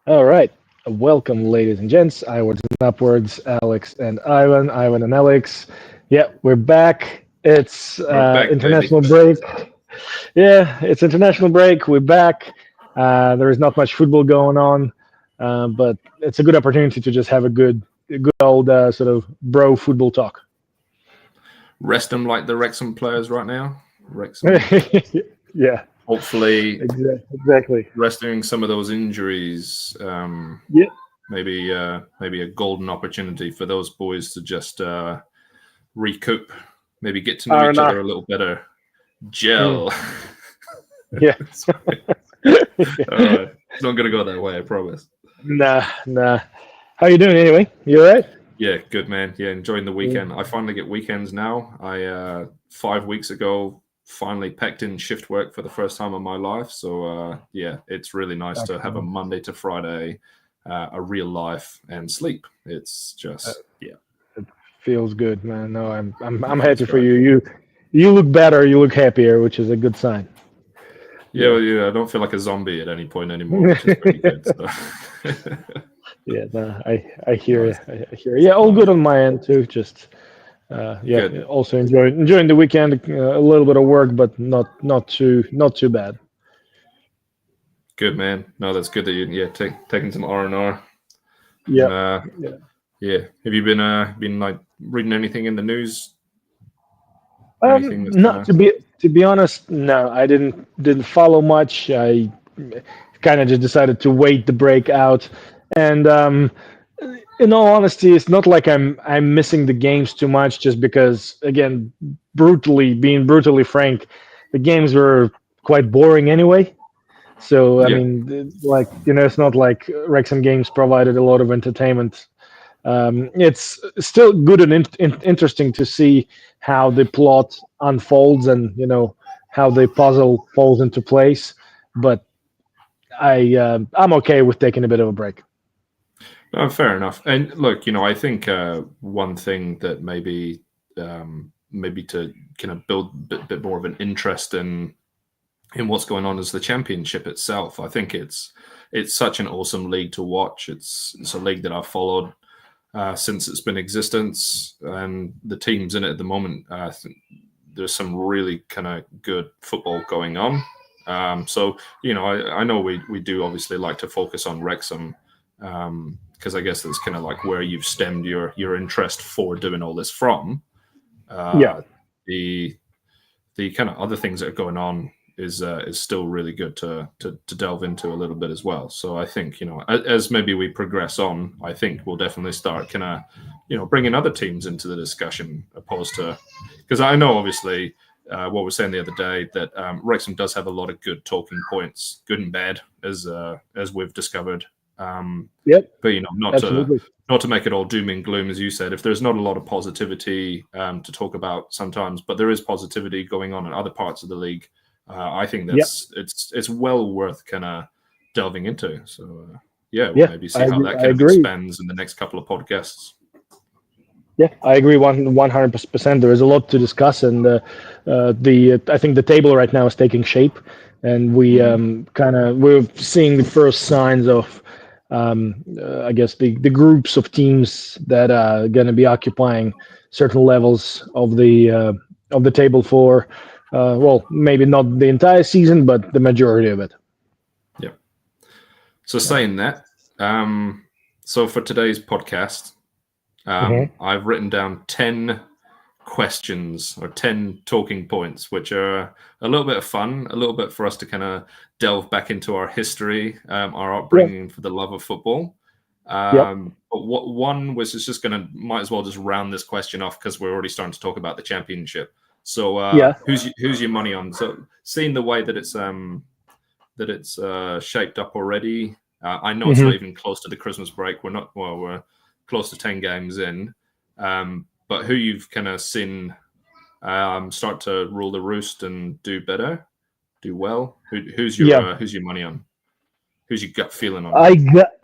All right. Welcome, ladies and gents. Iwards and upwards, Alex and Ivan, Ivan and Alex. Yeah, we're back. It's We're back, baby. international break. Yeah, it's international break. We're back. There is not much football going on, but it's a good opportunity to just have a good old sort of bro football talk. Rest them like the Wrexham players right now. Wrexham, Yeah, hopefully, exactly. resting some of those injuries. Yeah, Maybe a golden opportunity for those boys to just recoup. Maybe get to know each R&R. other a little better. Gel. Yeah. Sorry. All right. It's not gonna go that way. I promise. Nah. How you doing anyway? You all right? Yeah, good man. Yeah, enjoying the weekend. I finally get weekends now. I 5 weeks ago finally packed in shift work for the first time in my life. So yeah, it's really nice to have a Monday to Friday, a real life and sleep. It's just Feels good, man. No, I'm feels happy for great. You look better. You look happier, which is a good sign. Yeah, well, yeah, I don't feel like a zombie at any point anymore, which is pretty good. So. Yeah, no, I hear you. Nice. I hear you. Yeah, all good Nice. on my end too. Just yeah, Good. also enjoying the weekend. A little bit of work, but not too bad. Good man. No, that's good that you taking some R&R. Yeah. And Yeah. yeah, have you been like reading anything in the news? Anything that's Not to be honest, no, I didn't follow much. I kind of just decided to wait the break out, and in all honesty, it's not like I'm missing the games too much, just because again, being brutally frank, the games were quite boring anyway. So I Yeah. mean, like it's not like Wrexham games provided a lot of entertainment. It's still good and interesting to see how the plot unfolds and how the puzzle falls into place. But I'm okay with taking a bit of a break. Fair enough. And look, I think one thing that maybe to kind of build a bit more of an interest in what's going on is the championship itself. I think it's such an awesome league to watch. It's a league that I've followed since it's been in existence, and the teams in it at the moment. I think there's some really kind of good football going on. So I know we do obviously like to focus on Wrexham. Because I guess that's kind of like where you've stemmed your interest for doing all this from. Yeah, The kind of other things that are going on is still really good to delve into a little bit as well. So I think as maybe we progress on, I think we'll definitely start kind of bringing other teams into the discussion, opposed to, because I know obviously what we were saying the other day that Wrexham does have a lot of good talking points, good and bad, as we've discovered. yep, But not absolutely. to make it all doom and gloom, as you said. If there's not a lot of positivity to talk about sometimes, but there is positivity going on in other parts of the league, I think Yep, it's well worth kind of delving into. So yeah, we'll yeah, maybe I see how that I kind of agree. expands in the next couple of podcasts. Yeah, I agree 100%. There is a lot to discuss, and I think the table right now is taking shape, and we're seeing the first signs of I guess the groups of teams that are going to be occupying certain levels of the table for well, maybe not the entire season, but the majority of it. Yeah. So saying that, so for today's podcast, Hmm. I've written down 10 questions or 10 talking points, which are a little bit of fun, a little bit for us to kind of delve back into our history, our Yeah. upbringing for the love of football. Yep. But what one was is just going to might as well just round this question off because we're already starting to talk about the championship. So Yeah. who's your money on? So seeing the way that it's shaped up already, I know it's Hmm. not even close to the Christmas break. We're close to 10 games in. But who you've kind of seen start to rule the roost and do better, do well? Who's Yeah. your money on? Who's your gut feeling on?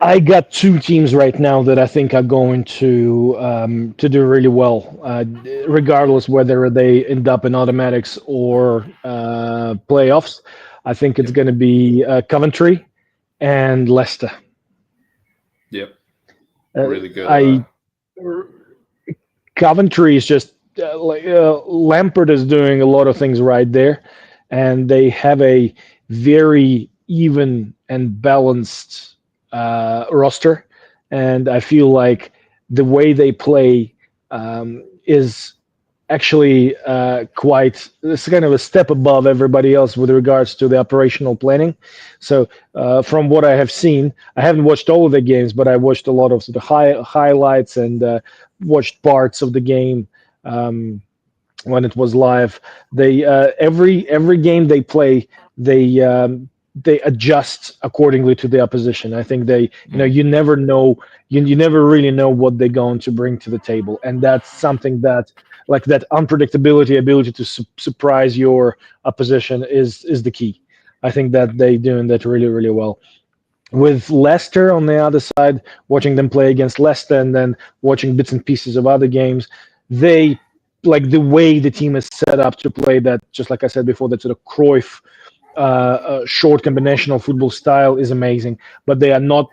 I got two teams right now that I think are going to do really well, regardless whether they end up in automatics or playoffs. I think it's Yep. going to be Coventry and Leicester. Yep. Uh, Really good. I Coventry is just Lampard is doing a lot of things right there, and they have a very even and balanced roster, and I feel like the way they play is actually quite it's kind of a step above everybody else with regards to the operational planning. So from what I have seen, I haven't watched all of the games, but I watched a lot of the highlights and watched parts of the game when it was live. They every game they play, they they adjust accordingly to the opposition. I think they, you never know, you never really know what they're going to bring to the table, and that's something that, like that unpredictability, ability to surprise your opposition is the key. I think that they doing that really really well. With Leicester on the other side, watching them play against Leicester and then watching bits and pieces of other games, they like the way the team is set up to play that, just like I said before, that sort of Cruyff short combinational football style is amazing. But they're not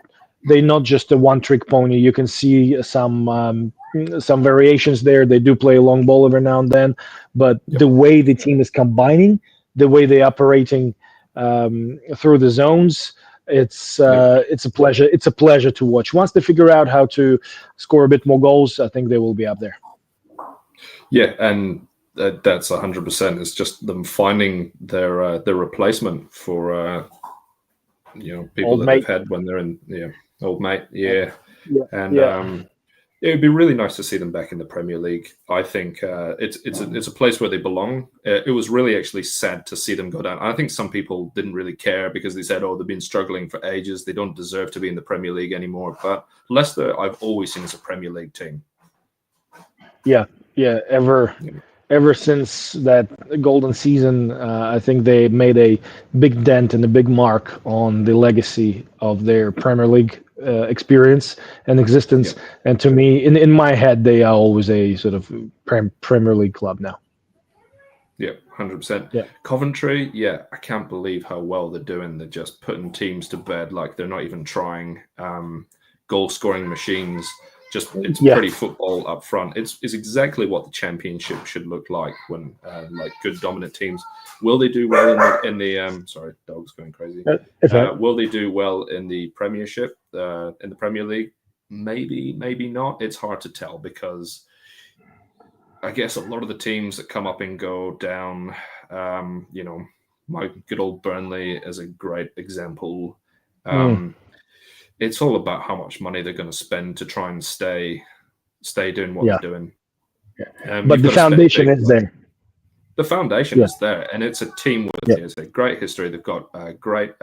just a one trick pony. You can see some variations there. They do play a long ball every now and then, but the way the team is combining, the way they're operating through the zones, it's a pleasure. It's a pleasure to watch. Once they figure out how to score a bit more goals, I think they will be up there. Yeah, and that's 100%. It's just them finding their replacement for people Old that mate. they've had when they're in old mate. Yeah, Yeah. and Yeah. it would be really nice to see them back in the Premier League. I think it's a place where they belong. It was really actually sad to see them go down. I think some people didn't really care because they said, "Oh, they've been struggling for ages. They don't deserve to be in the Premier League anymore." But Leicester, I've always seen as a Premier League team. Yeah. Yeah. Ever since that golden season, I think they made a big dent and a big mark on the legacy of their Premier League experience and existence. Yeah. And to me, in my head, they are always a sort of Premier League club now. Yeah, 100%. Yeah. Coventry, yeah, I can't believe how well they're doing. They're just putting teams to bed, like they're not even trying. Goal scoring machines. Just it's pretty football up front. It's exactly what the championship should look like when like good dominant teams. Will they do well in the sorry, dog's going crazy. Will they do well in the Premiership, in the Premier League? Maybe, maybe not. It's hard to tell because I guess a lot of the teams that come up and go down, my good old Burnley is a great example. It's all about how much money they're going to spend to try and stay doing what they're doing. But the foundation is there. The foundation is there, and it's a team with it's a great history. They've got great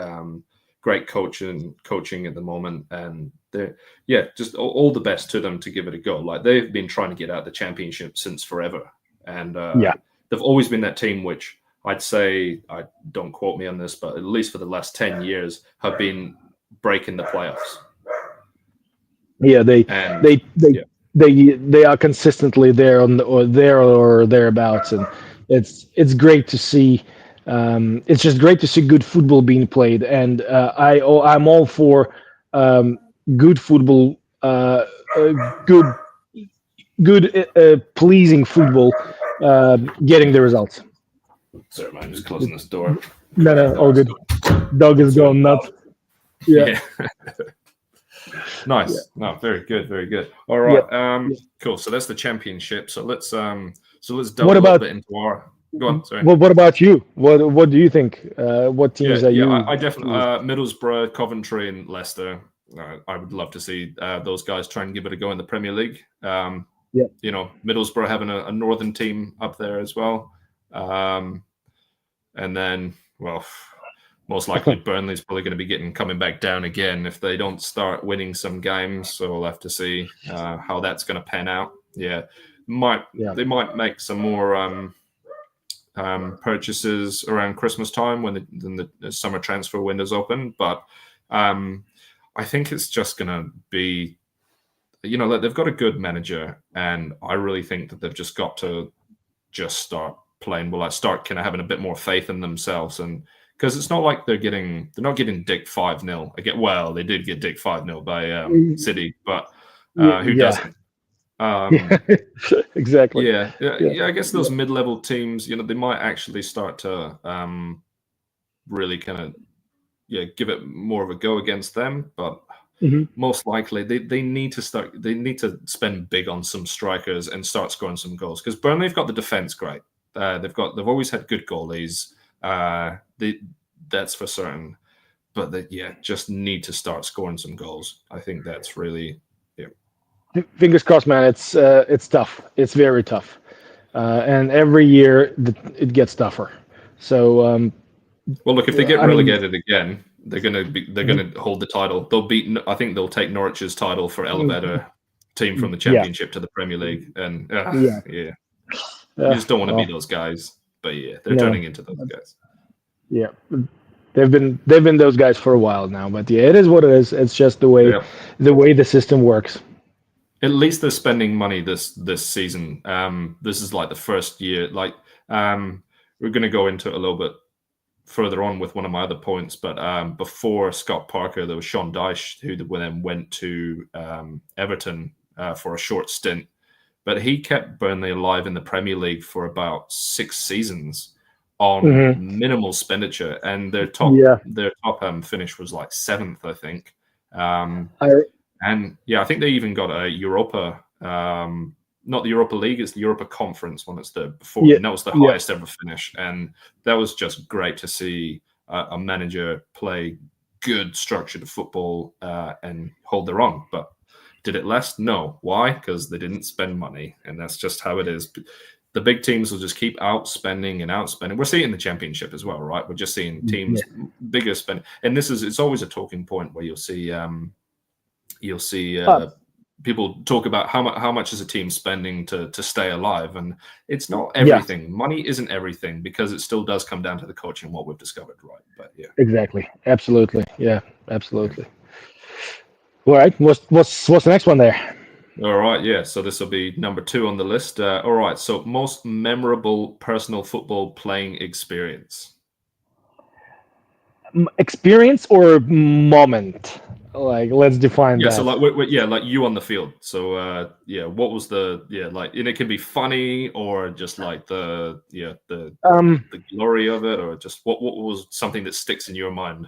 coaching at the moment, and they're just all the best to them to give it a go. Like they've been trying to get out the championship since forever, and they've always been that team which I'd say, I don't quote me on this, but at least for the last 10 years have been breaking the playoffs. Yeah, they are consistently there or thereabouts, and it's great to see. It's just great to see good football being played, and I'm all for good football, pleasing football, getting the results. Sorry, man, just closing this door. No, all good. Dog is going nuts. Yeah. Nice. No, very good, very good. All right. Cool. So that's the championship. So let's delve a little bit into our. Go on. Sorry. Well, what about you? What do you think? What teams are you? I definitely Middlesbrough, Coventry, and Leicester. I would love to see those guys try and give it a go in the Premier League. Middlesbrough having a northern team up there as well, and then most likely Burnley's probably going to be coming back down again if they don't start winning some games. So we'll have to see how that's going to pan out. They might make some more purchases around Christmas time when the summer transfer window's open. But I think it's just going to be, they've got a good manager, and I really think that they've just got to start playing well, start kind of having a bit more faith in themselves and because it's not like they're not getting dicked 5-0. They did get dicked 5-0 by City, but who Yeah, doesn't? yeah, exactly. Yeah. I guess Yeah. those mid-level teams, they might actually start to really kind of give it more of a go against them, but Mhm. most likely they need to spend big on some strikers and start scoring some goals, because Burnley have got the defense great. They've always had good goalies. That's for certain, but they just need to start scoring some goals. I think that's really Fingers crossed, man. It's tough. It's very tough, and every year it gets tougher. So well. Look, if they get I mean, relegated again, they're gonna hold the title. They'll beat. I think they'll take Norwich's title for elevator team from the yeah, Championship to the Premier League, and yeah, yeah, you just don't want to be well, those guys. But yeah, they're no, turning into those guys. yeah. They've been those guys for a while now, but yeah, it is what it is. It's just Yeah. the way the system works. At least they're spending money this season. This is like the first year. Like we're going to go into it a little bit further on with one of my other points, but before Scott Parker, there was Sean Dyche, who then went to Everton for a short stint, but he kept Burnley alive in the Premier League for about 6 seasons on Hmm. minimal expenditure, and their top Yeah, finish was like 7th, I think. Um, I and yeah, I think they even got a Europa, not the Europa League, it's the Europa Conference one. It's the before, yeah, and that was the yeah. highest ever finish. And that was just great to see a manager play good structured football and hold their own. But did it last? No. Why? Because they didn't spend money, and that's just how it is. The big teams will just keep outspending and outspending. We're seeing in the Championship as well, right? We're just seeing Yeah. teams bigger spend, and it's always a talking point where you'll see Uh, people talk about how much is a team spending to stay alive, and it's not yeah, everything. Money isn't everything, because it still does come down to the coaching, what we've discovered, right? But yeah. exactly. Absolutely. Yeah, Yeah. absolutely. All right. What's the next one there? All right, yeah. So this will be number 2 on the list. All right. So most memorable personal football playing experience. Experience or moment? Like, let's define Yeah. So that. like, like you on the field. So yeah, what was like? And it can be funny or just like Um, the glory of it, or just what was something that sticks in your mind.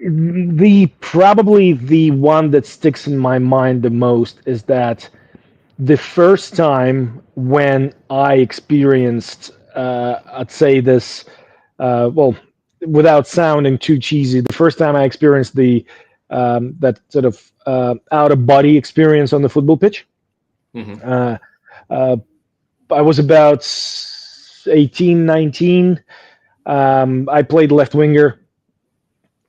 the probably the one that sticks in my mind the most is that the first time when I experienced, I'd say this, well, without sounding too cheesy, the first time I experienced that sort of out of body experience on the football pitch. Mm-hmm. Uh, uh, I was about 18, 19. I played left winger,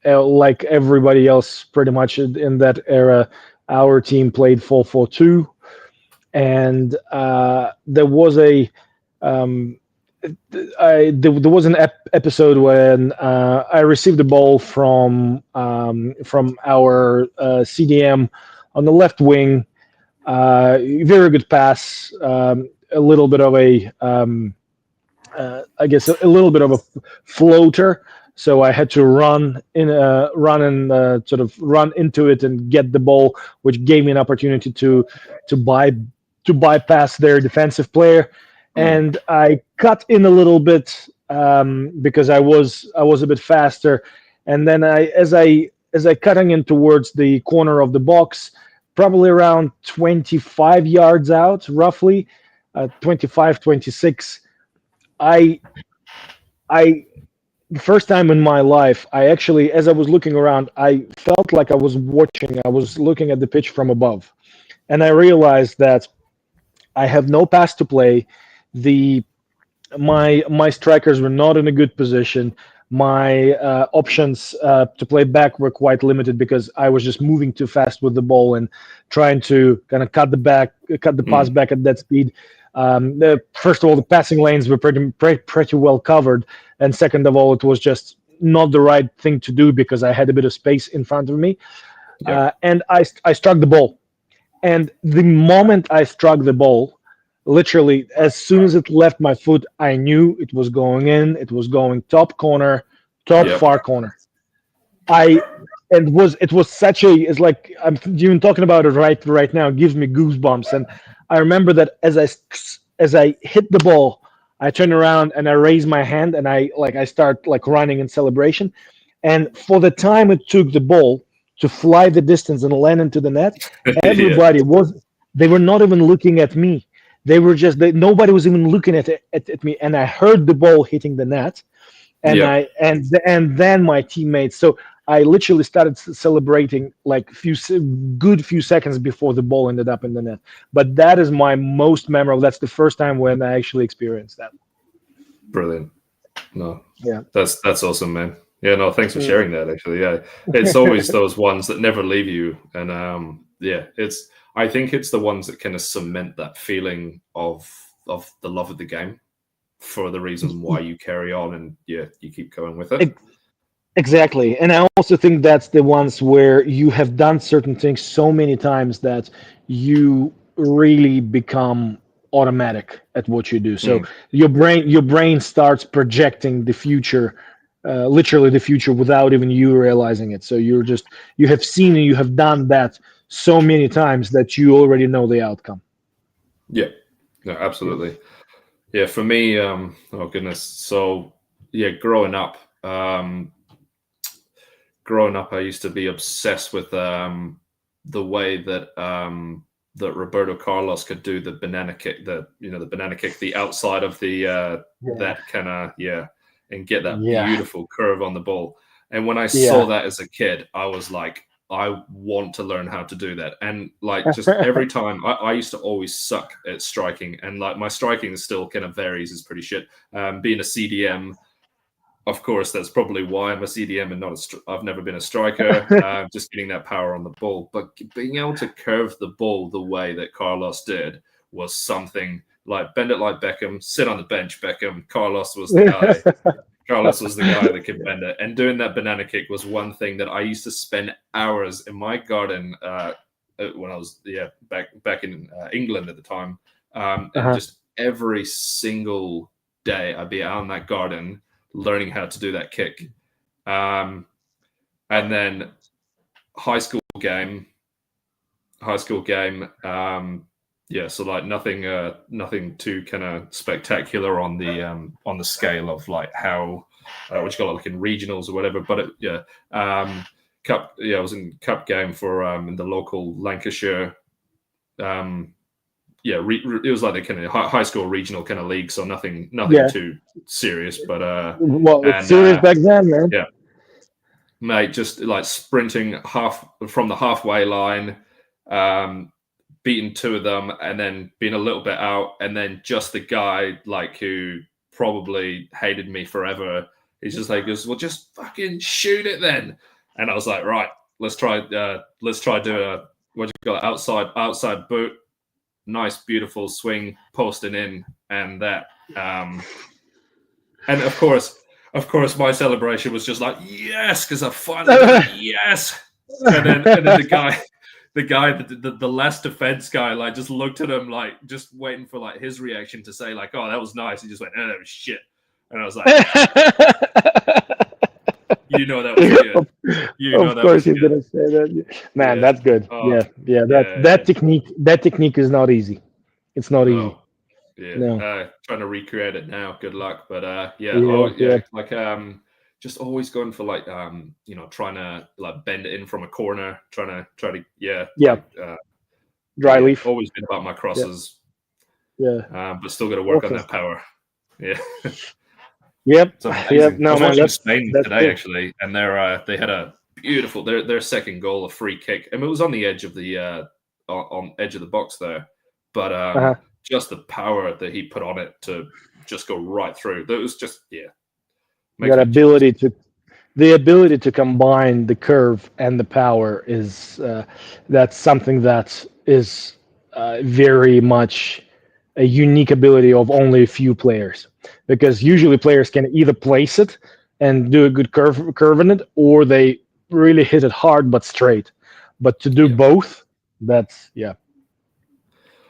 like everybody else, pretty much in that era. Our team played 4-4-2, and there was a um, there was an episode when I received a ball from our CDM on the left wing. Very good pass. A little bit of I guess a little bit of a floater. So I had to run and sort of run into it and get the ball, which gave me an opportunity to buy to bypass their defensive player. Mm. And I cut in a little bit because I was a bit faster. And then as I cutting in towards the corner of the box, probably around 25 yards out, roughly 25, 26. I I the first time in my life, I actually, as I was looking around, I felt like I was looking at the pitch from above, and I realized that I have no pass to play. The my strikers were not in a good position. My options to play back were quite limited because I was just moving too fast with the ball and trying to kind of cut the pass Mm. back at that speed. First of all, the passing lanes were pretty well covered, and second of all, it was just not the right thing to do because I had a bit of space in front of me, Yeah. and I struck the ball. And the moment I struck the ball, literally as soon as it left my foot, I knew it was going in. It was going top corner, top Yep. far corner. I and it was such a it's like I'm even talking about it right now. It gives me goosebumps. And I remember that as I hit the ball, I turn around and I raise my hand and I start like running in celebration. And for the time it took the ball to fly the distance and land into the net, Yeah. everybody was they were not even looking at me. Nobody was even looking at me, and I heard the ball hitting the net, and Yep. and then my teammates. So I literally started celebrating like good few seconds before the ball ended up in the net. But that is my most memorable. That's the first time when I actually experienced that. Brilliant. No, Yeah. that's awesome, man. Yeah, no, thanks for Mm. sharing that. Actually, yeah, it's always those ones that never leave you, and yeah, it's. I think it's the ones that kind of cement that feeling of the love of the game for the reason why you carry on and yeah, you keep going with it. Exactly. And I also think that's the ones where you have done certain things so many times that you really become automatic at what you do. So Mm, your brain starts projecting the future, literally the future without even you realizing it. So you have seen and you have done that so many times that you already know the outcome. yeah, no, Yeah. absolutely. Yeah, for me, oh goodness. So yeah, growing up, I used to be obsessed with the way that that Roberto Carlos could do the banana kick, the banana kick, the outside of the Yeah. that kind of yeah, and get that Yeah. beautiful curve on the ball. And when I saw Yeah. that as a kid, I was like, I want to learn how to do that. And like just every time, I used to always suck at striking, and like my striking still kind of varies, is pretty shit. Being a CDM, of course, that's probably why I'm a CDM and not I've never been a striker. Just getting that power on the ball, but being able to curve the ball the way that Carlos did was something like bend it like Beckham, sit on the bench, Beckham. Carlos was the guy. Carlos was the guy that could bend it, and doing that banana kick was one thing that I used to spend hours in my garden when I was back in England at the time, and Uh-huh. just every single day I'd be out in that garden learning how to do that kick. Um, and then high school game, high school game. Yeah, so like nothing too kind of spectacular on the scale of like how what you call it, like in regionals or whatever. But cup. Yeah, I was in cup game for in the local Lancashire. Yeah, it was like the kind of high school regional kind of league, so nothing Yeah. too serious. But Well, it's and serious back then, man. yeah, mate, just like sprinting half from the halfway line, um, beating two of them, and then being a little bit out, and then just the guy like who probably hated me forever. He's just like, goes, well, just fucking shoot it then. And I was like, right, let's try do a what do you call it, outside boot, nice beautiful swing, posting in, and that. And of course, my celebration was just like yes, because I finally did it. Yes, and then the last defense guy, like just looked at him like just waiting for like his reaction to say like, oh, that was nice. He just went, oh, that was shit. And I was like, you know, that was good. You know, Of that course, was he's good. gonna say that. Man, Yeah. that's good. Oh, Yeah, yeah. yeah. That technique is not easy. It's not easy. No. Yeah, No. trying to recreate it now. Good luck, but yeah, Yeah, oh yeah, yeah, like just always going for like trying to like bend it in from a corner, try to yeah, yeah. Dry yeah, leaf. always been about my Yeah, crosses, yeah. but still got to work on Awesome. that power. Yeah, Yep, it's yep. amazing. I No, was man, watching Spain that's today cool. actually, and they had a beautiful their second goal, a free kick. I mean, it was on the edge of the on edge of the box there, but Uh-huh. just the power that he put on it to just go right through. That was just yeah, makes That me jealous. ability to the ability to combine the curve and the power is that's something that is very much a unique ability of only a few players, because Mm, usually players can either place it and do a good curve in it, or they really hit it hard but straight. But to do yeah, both, that's yeah,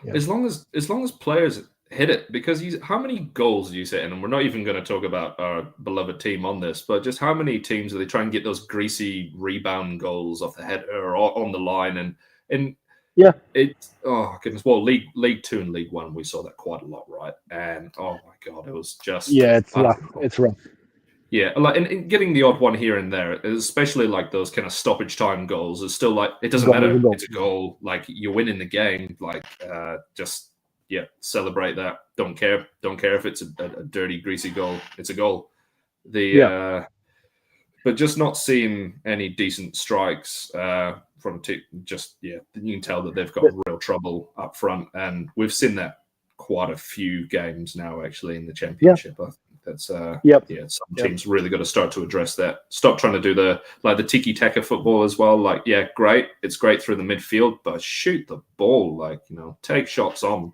yeah. as long as players hit it, because how many goals do you say? And we're not even going to talk about our beloved team on this, but just how many teams do they try and get those greasy rebound goals off the header or on the line? And Yeah, oh goodness, well, League Two and League One, we saw that quite a lot, right? And oh my god, it was just yeah, it's rough. It's rough. yeah, like and getting the odd one here and there, especially like those kind of stoppage time goals, is still like it A doesn't goal is a matter. goal. It's a goal. Like you're winning the game. Like just celebrate that. Don't care. Don't care if it's a dirty, greasy goal. It's a goal. The Yeah, but just not seeing any decent strikes from just you can tell that they've got real trouble up front, and we've seen that quite a few games now actually in the yeah, championship. I think that's yep, some yep. teams really got to start to address that. Stop trying to do the tiki taka football as well. Like great, it's great through the midfield, but shoot the ball. Like take shots on.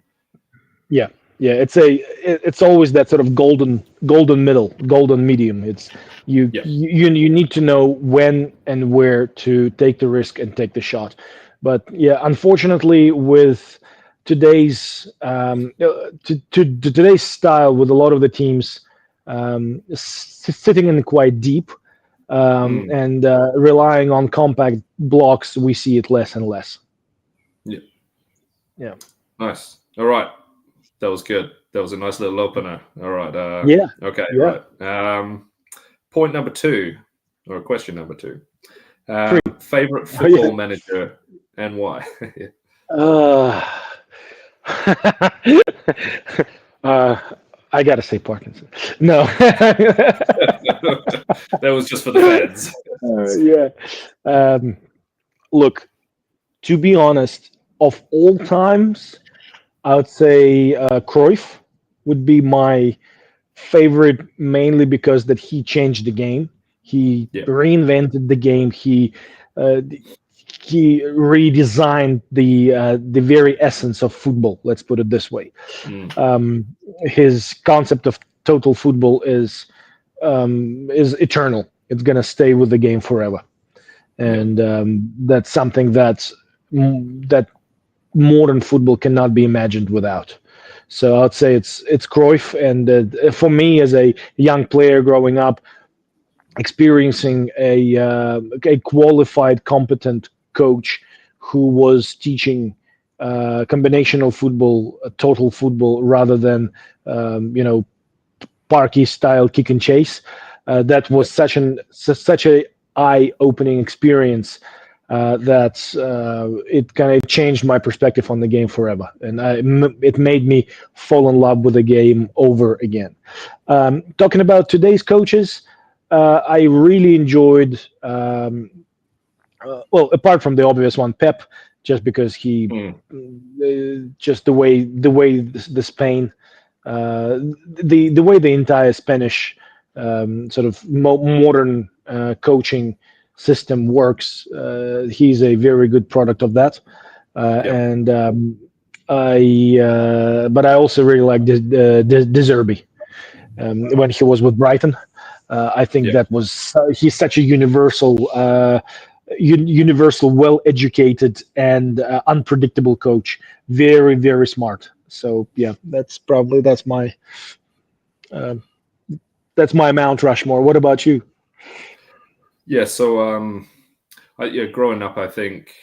Yeah, yeah. It's always that sort of golden middle, golden medium. It's Yeah. you need to know when and where to take the risk and take the shot. But yeah, unfortunately, with today's style, with a lot of the teams sitting in quite deep Mm. and relying on compact blocks, we see it less and less. Yeah. Yeah. Nice. All right. That was good. That was a nice little opener. All right. Yeah. Okay. Yeah. Right. Point number 2, or question number 2. Three. Favorite Oh, yeah. football manager and why? Uh, I gotta say Parkinson. No. That was just for the fans. Yeah. Look, to be honest, of all times, I would say Cruyff would be my favorite, mainly because that he changed the game. He Yeah. reinvented the game. He redesigned the very essence of football. Let's put it this way. Mm. His concept of total football is eternal. It's gonna stay with the game forever, Yeah. and that's something that modern football cannot be imagined without. So I'd say it's Cruyff, and for me as a young player growing up, experiencing a qualified, competent coach who was teaching combinational football, total football, rather than parky style kick and chase. That was such a eye-opening experience that it kind of changed my perspective on the game forever, and it made me fall in love with the game over again. Talking about today's coaches, I really enjoyed. Well, apart from the obvious one, Pep, just because just the Spain, the way the entire Spanish sort of modern coaching system works. He's a very good product of that, and but I also really like De Zerbi when he was with Brighton. I think that was he's such a universal, well-educated and unpredictable coach. Very, very smart. So yeah, that's my Mount Rushmore. What about you? Yeah. So growing up, I think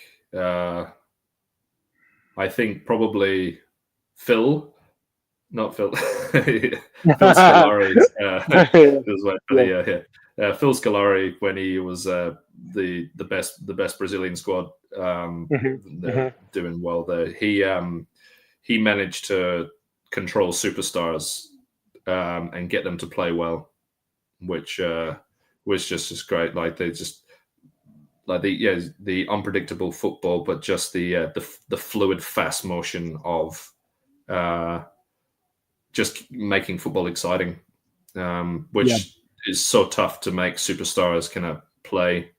probably Phil. Not Phil. Phil Scolari. It was like funny. Phil Scolari, when he was the best Brazilian squad, doing well there. He managed to control superstars and get them to play well, which was just great. Like they just like the unpredictable football, but just the fluid, fast motion of just making football exciting, which is so tough to make superstars kind of play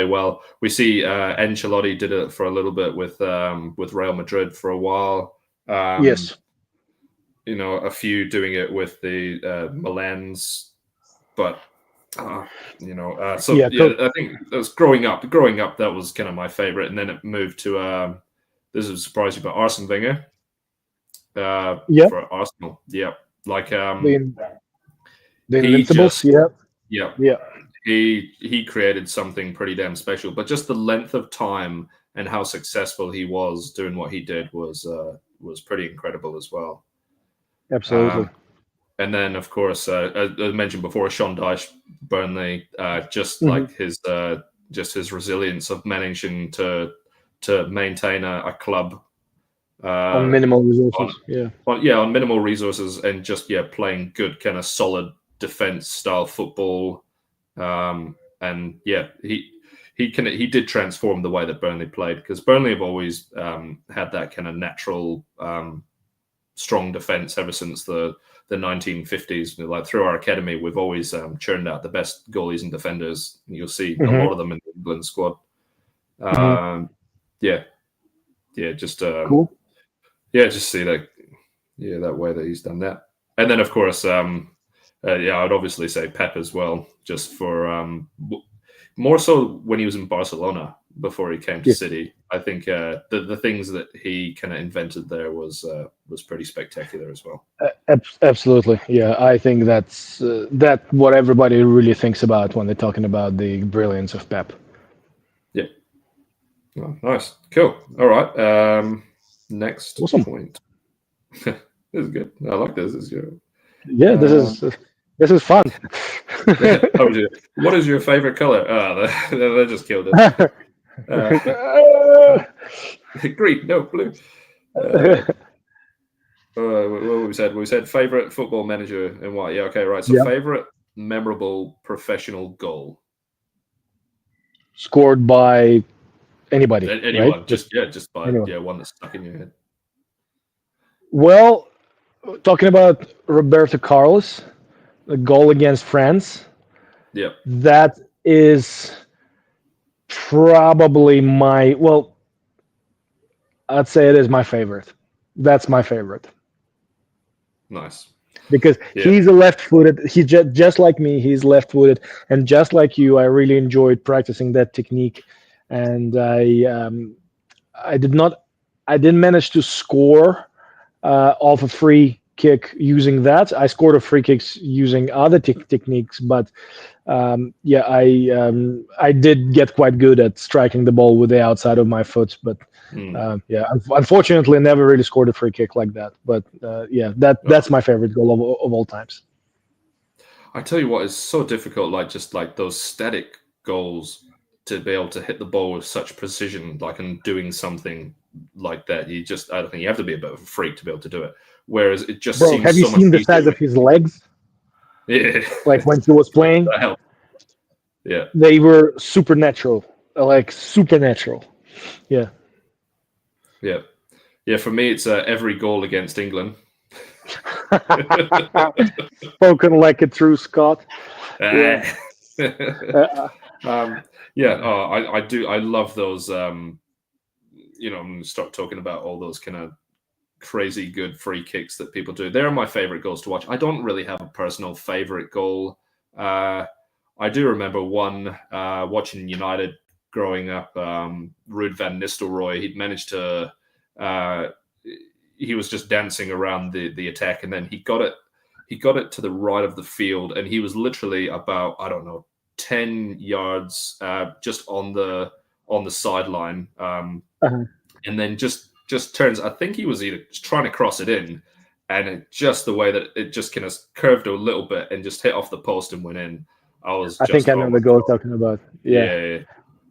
well. We see Ancelotti did it for a little bit with Real Madrid for a while. Yes. A few doing it with the Milans, but I think that's growing up. That was kind of my favorite, and then it moved to this is surprising, but Arsene Wenger. Yeah, for Arsenal. Yeah, like the the he Invincibles. just Yeah, yeah yeah, he created something pretty damn special. But just the length of time and how successful he was doing what he did was pretty incredible as well. absolutely. Um, and then, of course, as I mentioned before, Sean Dyche, Burnley, Hmm. just his resilience of managing to maintain a club On uh, minimal on, resources. Yeah. on minimal resources and just playing good kind of solid defense style football. And he did transform the way that Burnley played, because Burnley have always had that kind of natural strong defense ever since the 1950s. Like through our academy, we've always churned out the best goalies and defenders. You'll see a Hmm. lot of them in the England squad. Hmm. Um, yeah, yeah, Cool. just see that, that way that he's done that. And then, of course, I'd obviously say Pep as well, just for more so when he was in Barcelona before he came to Yeah. City. I think the things that he kind of invented there was pretty spectacular as well. Absolutely. Yeah, I think that what everybody really thinks about when they're talking about the brilliance of Pep. Yeah. Oh, nice. Cool. All right. Next Awesome. point. This is good. I like this. This is good. Yeah, Uh, this is fun. what is your favorite color? They just killed it. Uh, green, no blue. Uh, what we said? We said favorite football manager and what? Yeah, okay, right. So Yeah, favorite memorable professional goal. scored by anybody, right? Anyone? Just Just by anyone. one that's stuck in your head. Well, talking about Roberto Carlos, the goal against France, Yep. that is probably my, well, I'd say it is my favorite. That's my favorite Nice. because Yeah. he's a left-footed. He just like me. He's left-footed, and just like you, I really enjoyed practicing that technique. And I did not, I didn't manage to score off a free kick using that. I scored a free kicks using other techniques, but yeah, I did get quite good at striking the ball with the outside of my foot. But Mm. yeah, unfortunately, never really scored a free kick like that. But yeah, Oh, that's my favorite goal of all times. I tell you what is so difficult, like just like those static goals, to be able to hit the ball with such precision, like and doing something like that. I don't think you have to be a bit of a freak to be able to do it. Whereas it just Bro, have seems you so much seen the easier size of when, his legs? yeah, Like when he was playing, that helps. Yeah, they were supernatural, like supernatural. Yeah. yeah, yeah. For me, it's every goal against England. Spoken like a true Scot. Yeah. Ah. Uh, Yeah, oh, I do. I love those. I'm going to start talking about all those kind of crazy good free kicks that people do. They're my favorite goals to watch. I don't really have a personal favorite goal. I do remember one watching United growing up. Ruud van Nistelrooy. He'd managed to. Uh, he was just dancing around the attack, and then he got it. He got it to the right of the field, and he was literally about, I don't know, 10 yards just on the sideline. uh, And then just turns. I think he was either trying to cross it in, and just the way that it just kind of curved a little bit and just hit off the post and went in. I was I think just, I oh know my the goal god, you're talking about. Yeah. yeah,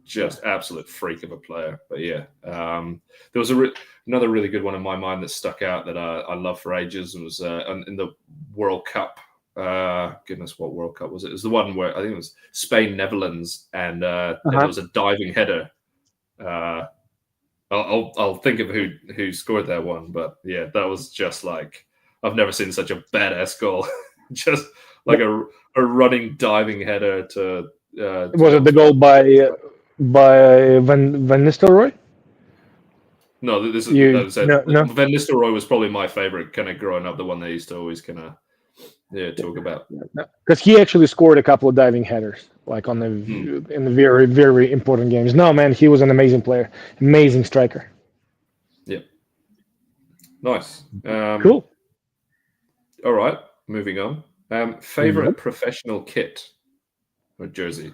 just absolute freak of a player. But yeah, there was another really good one in my mind that stuck out that I loved for ages. It was in the World Cup. Goodness, what World Cup was it? It was the one where I think it was Spain Netherlands, and there Uh-huh. was a diving header. Uh, I'll think of who scored that one, but yeah, that was just like, I've never seen such a badass goal. Just like a running diving header to Was be it able the to goal go. by Van Nistelrooy? No, this is You as I said. no. Van Nistelrooy was probably my favorite kind of growing up. The one they used to always kind of talk about. Because he actually scored a couple of diving headers, like on the Hmm. in the very very important games. No man, he was an amazing player, amazing striker. Yeah, Nice. Cool. All right, moving on. Favorite Yep. professional kit or jersey?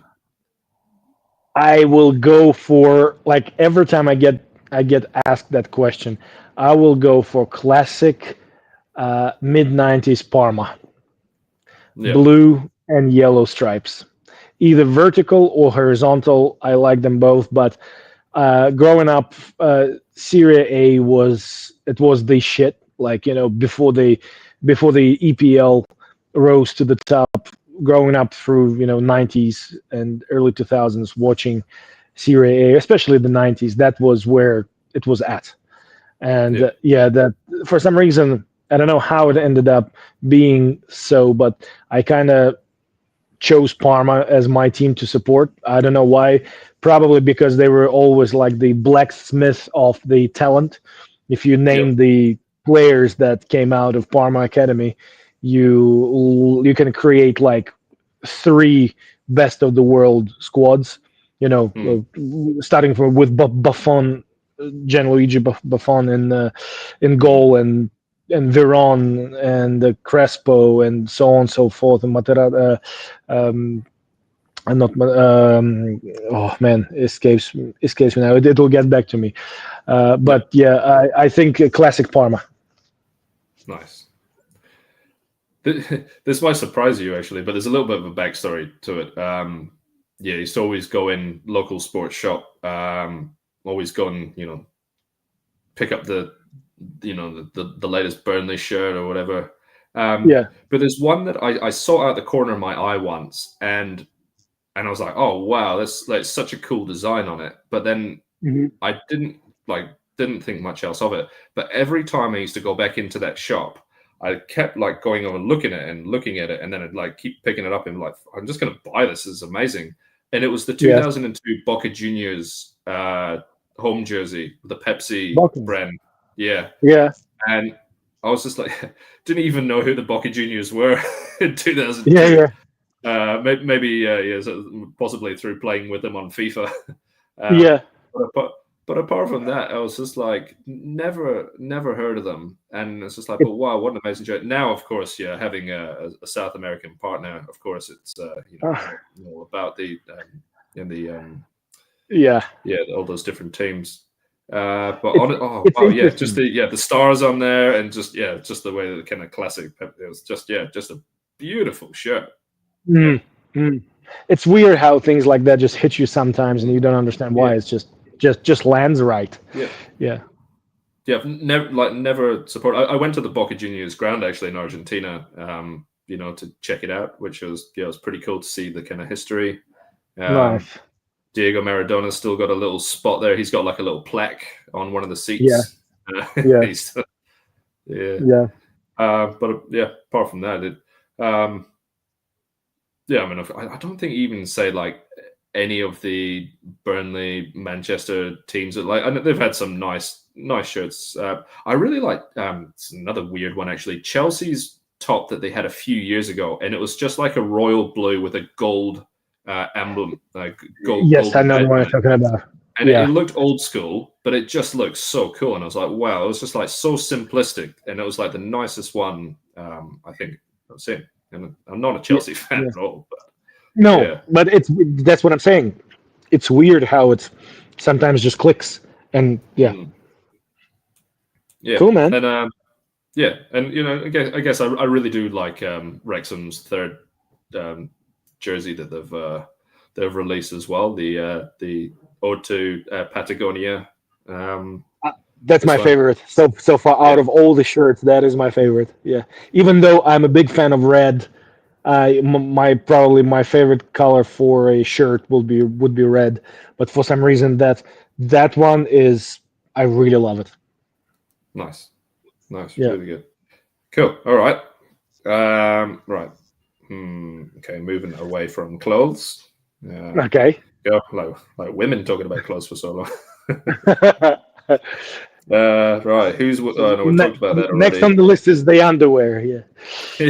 I will go for, like, every time I get asked that question, I will go for classic mid 90s Parma, Yeah. blue and yellow stripes, either vertical or horizontal. I like them both, but growing up, Serie A was the shit. Like, before the EPL rose to the top. Growing up through 90s and early 2000s, watching Serie A, especially the 90s, that was where it was at. And Yeah. yeah, that for some reason, I don't know how it ended up being so, but I kind of chose Parma as my team to support. I don't know why. Probably because they were always like the blacksmith of the talent. If you Yep. name the players that came out of Parma Academy, you can create like three best of the world squads. Mm. Starting from with Buffon, Gianluigi Buffon in Mm. goal, and Veron and Crespo and so on and so forth, and Matera. Um, and not oh man, escapes me now. It'll get back to me. Yeah. But yeah, I think classic Parma. Nice. This might surprise you actually, but there's a little bit of a backstory to it. Yeah, used to always go in local sports shop. Always go and pick up the latest Burnley shirt or whatever. Yeah. But there's one that I saw out the corner of my eye once, and I was like, oh wow, that's like such a cool design on it. But then Mhm. I didn't think much else of it. But every time I used to go back into that shop, I kept like going over looking at it and looking at it, and then I'd like keep picking it up and like, I'm just gonna buy this. This is amazing. And it was the Yes. 2002 Boca Juniors home jersey, the Pepsi Balkans. brand. Yeah. Yeah. And I was just like, didn't even know who the Boca Juniors were in Yeah. 2002. Yeah. Maybe yeah, so possibly through playing with them on FIFA. um, Yeah. but apart from that, I was just like never heard of them, and it's just like, It, but wow, what an amazing joke! Now, of course, yeah, having a South American partner, of course, it's uh, more about the in the yeah. yeah, all those different teams. But It's on it, oh it's wow, yeah, just interesting. the stars on there, and just the way that the kind of classic. It was just just a beautiful shirt. Yeah, Mm, mm. It's weird how things like that just hit you sometimes, and you don't understand why. yeah, It's just lands right. yeah, Yeah. yeah. I've never support. I went to the Boca Juniors ground actually in Argentina. To check it out, which was it was pretty cool to see the kind of history. Um, Nice. Diego Maradona's still got a little spot there. He's got like a little plaque on one of the Yeah. seats. Yeah. He's yeah. Yeah. But yeah, apart from that, um, yeah, I mean, I don't think even say like any of the Burnley, Manchester teams that like I know they've had some nice shirts. I really like it's another weird one actually. Chelsea's top that they had a few years ago, and it was just like a royal blue with a gold emblem, like Yes, I golden know the bed one on you're it. talking about. And it Yeah. looked old school, but it just looked so cool. And I was like, wow, it was just like so simplistic. And it was like the nicest one I think I've seen. And I'm not a Yeah. Chelsea fan Yeah. at all, but No, yeah. but that's what I'm saying. It's weird how it's sometimes just clicks. And yeah. Mm, yeah. Cool, man. And yeah. And, I guess I really do like Wrexham's third um, jersey that they've released as well. The Ode to Patagonia. Um, That's this my one. favorite. So far Yeah. out of all the shirts, that is my favorite. Yeah. Even though I'm a big fan of red, my probably my favorite color for a shirt would be red. But for some reason that one is, I really love it. Nice. Nice. Yeah. Really good. Cool. All right. Right. Okay. Moving away from clothes. Okay. Yeah. Like women talking about clothes for so long. Right. No, we talked about that Next already. on the list is the underwear. Yeah. Yeah,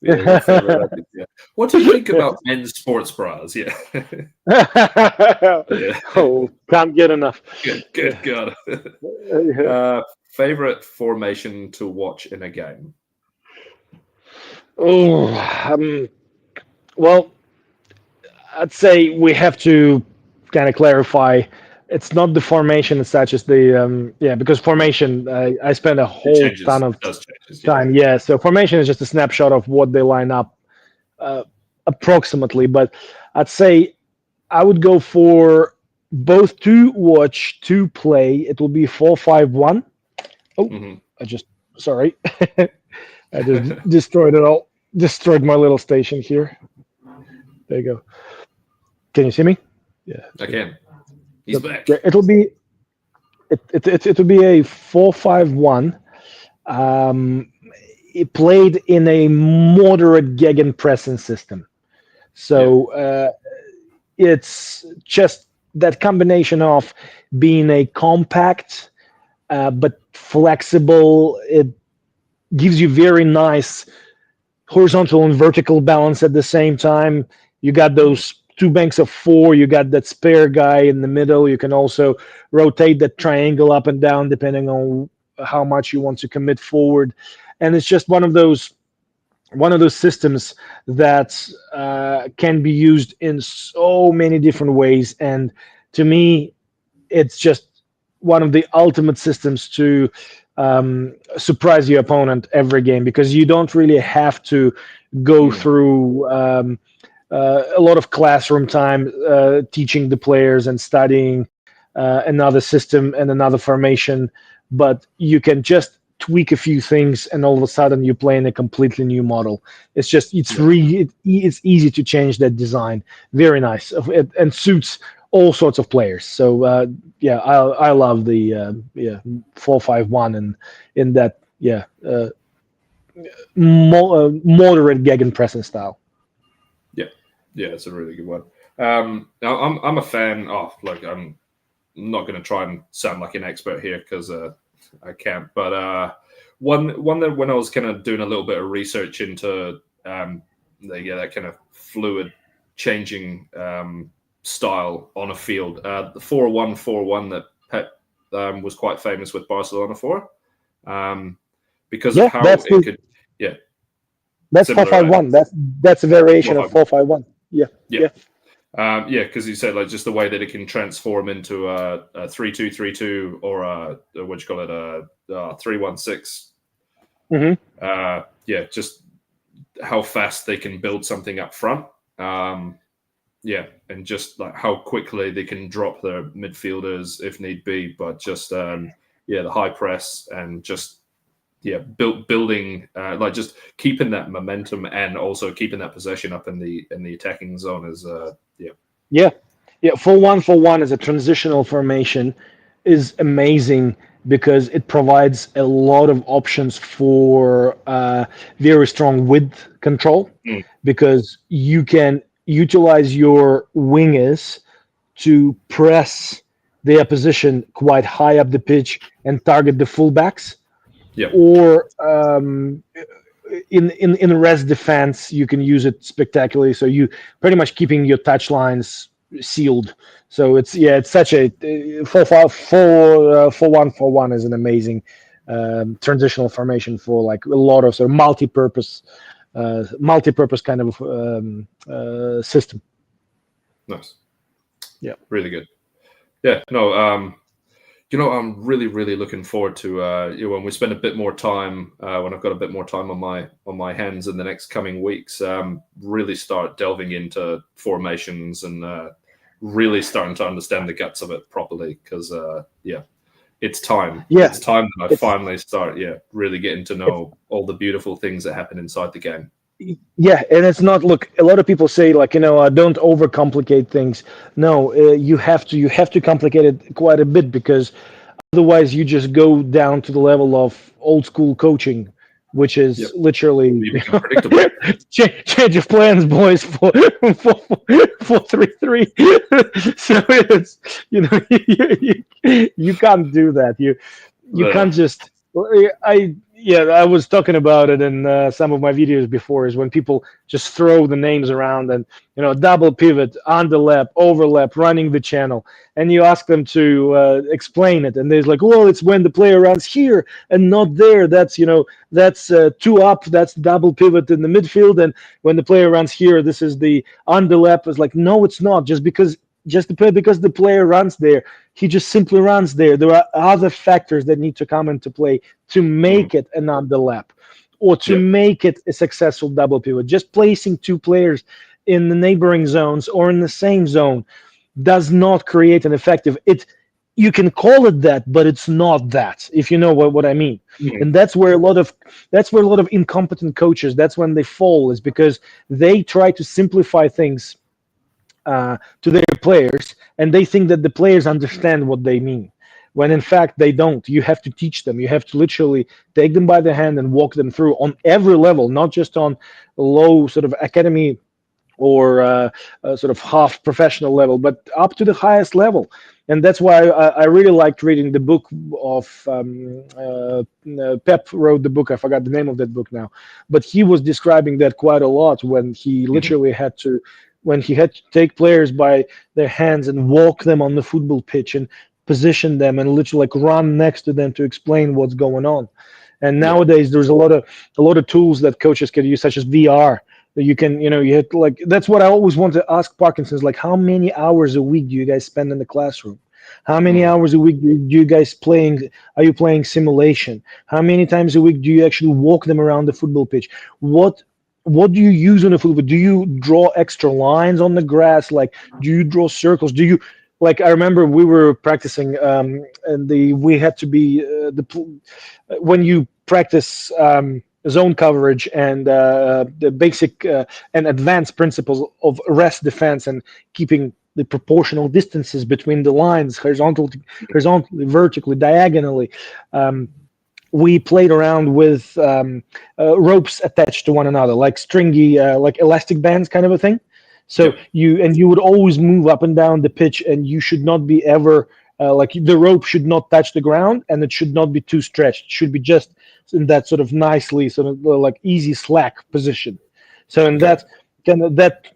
yeah, your favorite racket. Yeah. What do you think about men's sports bras? Yeah, yeah. Oh, can't get enough. Good, Yeah. good God. Yeah. Favorite formation to watch in a game? Oh, well, I'd say we have to kind of clarify. It's not the formation as such as the yeah, because Yeah, formation. I spent a it whole ton changes. of Does changes. Yeah, time. Yeah, so formation is just a snapshot of what they line up uh, approximately. But I'd say I would go for both to watch, to play. It will be 4-5-1. Oh, hmm I just sorry, I just destroyed it all. Destroyed my little station here. There you go. Can you see me? Yeah, it's I good. can. He's So yeah, back. it'll be a 4-5-1. Um, it played in a moderate gegenpressing system. Yeah, So it's just that combination of being a compact but flexible. It gives you very nice horizontal and vertical balance at the same time. You got mm, those two banks of four. You got that spare guy in the middle. You can also rotate that triangle up and down depending on how much you want to commit forward. And it's just one of those systems that can be used in so many different ways. And to me, it's just one of the ultimate systems to surprise your opponent every game because you don't really have to go mm, through a lot of classroom time teaching the players and studying another system and another formation, but you can just tweak a few things and all of a sudden you're playing a completely new model. It's just yeah, it's easy to change that design. Very nice and suits all sorts of players. So yeah, I love the yeah 4-5-1 and in that yeah moderate gegenpressing style. yeah, yeah. It's a really good one. Now I'm a fan. Oh, look, I'm not going to try and sound like an expert here because I can't. But one that when I was kind of doing a little bit of research into that kind of fluid changing style on a field, the 4-1-4-1 that Pep was quite famous with Barcelona for, um, because of Yeah, how it could, yeah, that's four similar five one. That's a four variation of five, 4-5-1. Yeah, yeah. yeah. Yeah, because you said like just the way that it can transform into a 3-2-3-2 or what you call it a 3-1-6. Hmm. Yeah, just how fast they can build something up front. Um, yeah, and just like how quickly they can drop their midfielders if need be, but just yeah, the high press and just yeah, building like just keeping that momentum and also keeping that possession up in the attacking zone is yeah. Yeah, yeah. 4-1-4-1 as a transitional formation is amazing because it provides a lot of options for very strong width control Mm, because you can utilize your wingers to press their position quite high up the pitch and target the fullbacks yeah, or in rest defense you can use it spectacularly so you pretty much keeping your touch lines sealed. So it's yeah it's such a 4-1-4-1 is an amazing transitional formation for like a lot of sort of multi-purpose kind of system. nice, Yeah. really good. Yeah, no, I'm really, really looking forward to when we spend a bit more time when I've got a bit more time on my hands in the next coming weeks. Really start delving into formations and really starting to understand the guts of it properly because yeah, it's time. Yeah, It's time that I it's finally start really getting to know all the beautiful things that happen inside the game. yeah, and it's not. Look, a lot of people say like don't overcomplicate things. No, you have to complicate it quite a bit because otherwise you just go down to the level of old school coaching which is Yep. literally You become predictable. change of plans, boys. For 3-3. So it's you can't do that. You The can't just I yeah, I was talking about it in some of my videos before, is when people just throw the names around, and double pivot, underlap, overlap, running the channel, and you ask them to explain it, and there's like, well, it's when the player runs here and not there. That's two up, that's double pivot in the midfield, and when the player runs here, this is the underlap. It's like, no, it's not. Because the player runs there, he just simply runs there. There are other factors that need to come into play to mm, make it an underlap or to yep. make it a successful double pivot. Just placing two players in the neighboring zones or in the same zone does not create an effective it. You can call it that, but it's not that, if you know what I mean. Mm, And that's where a lot of incompetent coaches, that's when they fall, is because they try to simplify things to their players, and they think that the players understand what they mean, when in fact they don't. You have to teach them. You have to literally take them by the hand and walk them through on every level, not just on low sort of academy or sort of half professional level, but up to the highest level. And that's why I really liked reading the book of Pep wrote the book. I forgot the name of that book now, but he was describing that quite a lot, when he mhm. literally had to, when he had to take players by their hands and walk them on the football pitch and position them and literally like run next to them to explain what's going on. And Yep. nowadays there's a lot of tools that coaches can use, such as VR, that you can, you hit, like, that's what I always want to ask Parkinson's, like, how many hours a week do you guys spend in the classroom? How many Mm, hours a week do you guys are you playing simulation? How many times a week do you actually walk them around the football pitch? What do you use on the football? Do you draw extra lines on the grass? Like, do you draw circles? Do you, like, I remember we were practicing, and we had to be when you practice zone coverage and the basic and advanced principles of rest defense and keeping the proportional distances between the lines, horizontally, vertically, diagonally. Um, we played around with ropes attached to one another, like stringy, like elastic bands, kind of a thing. So yep. you would always move up and down the pitch, and you should not be ever like, the rope should not touch the ground, and it should not be too stretched. It should be just in that sort of nicely, sort of like easy slack position. So in Okay. that kind of that,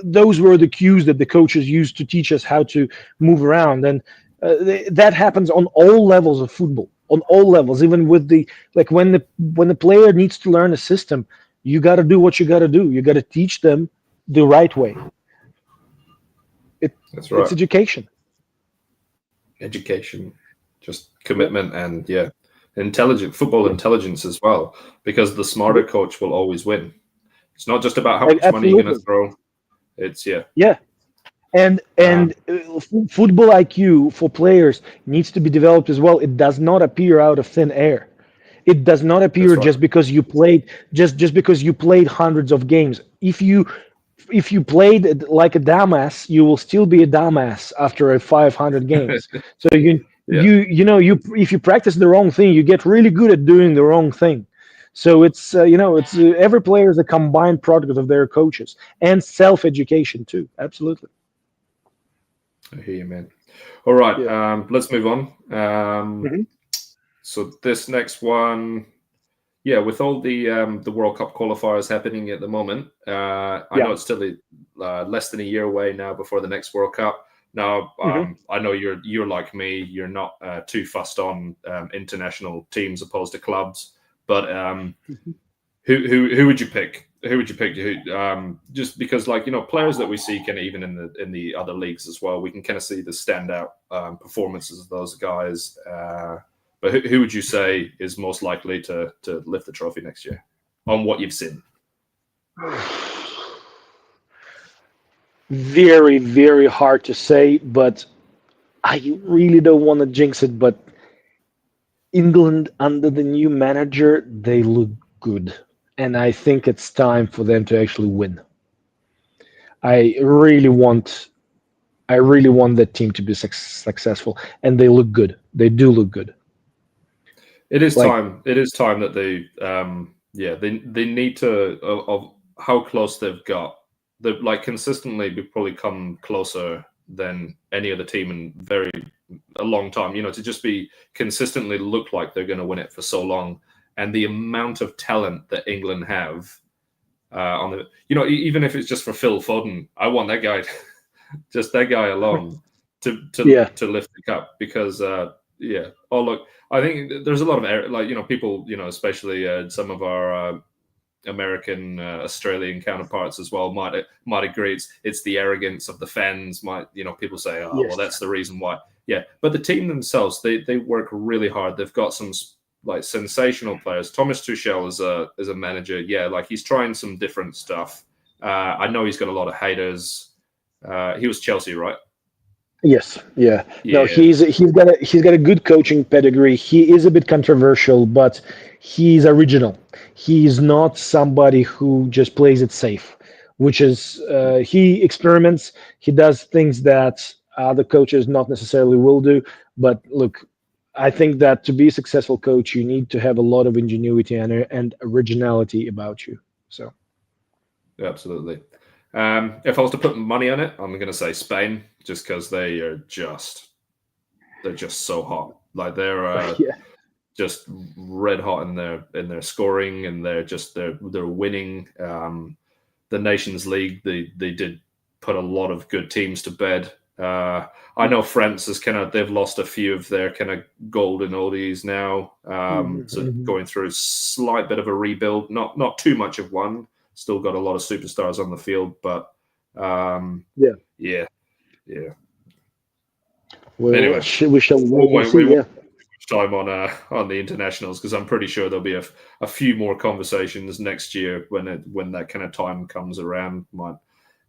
those were the cues that the coaches used to teach us how to move around, and that happens on all levels of football, on all levels, even with the, like, when the player needs to learn a system, you got to do what you got to do. You got to teach them the right way. it That's it's right. education. Education, just Yeah. commitment, and yeah, intelligent football Yeah. intelligence as well. Because the smarter Mhm. coach will always win. It's not just about how much money you're going to Absolutely. throw. It's yeah. Yeah. and Um, and football IQ for players needs to be developed as well. It does not appear out of thin air. It does not appear that's right. just because you played hundreds of games. If you played it like a dumbass, you will still be a dumbass after 500 games. So Yeah, if you practice the wrong thing, you get really good at doing the wrong thing. So it's every player is a combined product of their coaches and self education too. Absolutely. I hear you, man. All right, Yeah. let's move on. Hmm. So this next one, yeah, with all the World Cup qualifiers happening at the moment, I Yeah. know it's still less than a year away now before the next World Cup. Now, Hmm. I know you're like me; you're not too fussed on international teams opposed to clubs. But who would you pick? Who would you pick? Just because, like, players that we see kind of even in the other leagues as well, we can kind of see the standout performances of those guys. But who would you say is most likely to lift the trophy next year on what you've seen? Very, very hard to say, but I really don't want to jinx it. But England under the new manager, they look good, and I think it's time for them to actually win. I really want, I really want that team to be successful, and they look good. They do look good. It is Like, time. It is time that they need to of how close they've got. They've like consistently probably come closer than any other team in a long time. To just be consistently look like they're going to win it for so long, and the amount of talent that England have on the even if it's just for Phil Foden, I want that guy, just that guy alone yeah, to lift the cup because yeah. Oh look, I think there's a lot of people especially some of our American Australian counterparts as well might agree it's the arrogance of the fans. Might people say well yes, that's the reason why. Yeah, but the team themselves they work really hard. They've got some like sensational players. Thomas Tuchel is a manager. Yeah, like he's trying some different stuff. I know he's got a lot of haters. He was Chelsea, right? yes, yeah. No, Yeah, he's got a good coaching pedigree. He is a bit controversial, but he's original. He's not somebody who just plays it safe, which is he experiments. He does things that other coaches not necessarily will do. But look, I think that to be a successful coach, you need to have a lot of ingenuity and originality about you. So absolutely. If I was to put money on it, I'm going to say Spain, just because they're just so hot. Like they're yeah, just red hot in their scoring, and they're winning. The Nations League, they did put a lot of good teams to bed. I know France is they've lost a few of their kind of golden oldies now, mhm, so mhm. going through a slight bit of a rebuild. Not too much of one. Still got a lot of superstars on the field, but Yeah. yeah, yeah. Well, Anyway, we shall wait and we see. won't Yeah. much time on the internationals because I'm pretty sure there'll be a few more conversations next year when that kind of time comes around. Might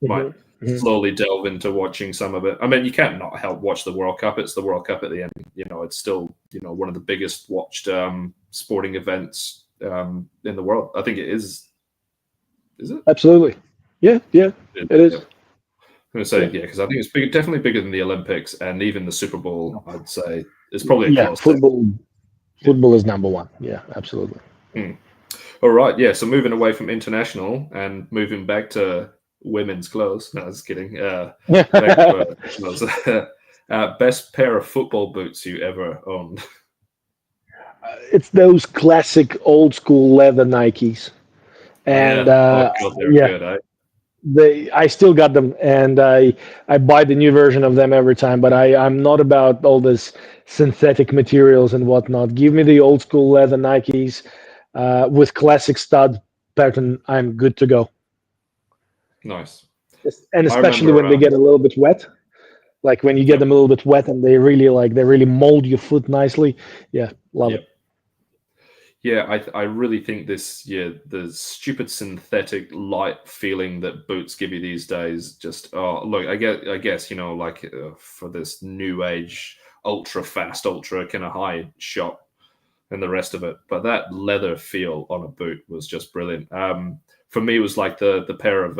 Hmm. Hmm. slowly delve into watching some of it. I mean, you can't not help watch the World Cup. It's the World Cup at the end. It's still one of the biggest watched sporting events in the world. I think it is. Is it? Absolutely. Yeah. Yeah. It Yeah. is. I'm going to say Yeah. yeah because I think it's definitely bigger than the Olympics and even the Super Bowl. I'd say it's probably a Yeah. close second. Football. Yeah. Football is number one. Yeah. Absolutely. Hmm. All right, yeah. So moving away from international and moving back to women's clothes. No, just kidding. Back to clothes. Best pair of football boots you ever owned. It's those classic old school leather Nikes, Oh and yeah. Oh god, they're yeah, good. Eh? I still got them, and I buy the new version of them every time. But I'm not about all this synthetic materials and whatnot. Give me the old school leather Nikes with classic stud pattern. I'm good to go. Nice. And I especially remember. when they get a little bit wet, like when you get Yep. them a little bit wet and they really mold your foot nicely. Yeah, love it. Yep. Yeah, I really think the stupid synthetic light feeling that boots give you these days just look I guess like for this new age ultra fast ultra kind of high shot and the rest of it. But that leather feel on a boot was just brilliant. For me, it was like the pair of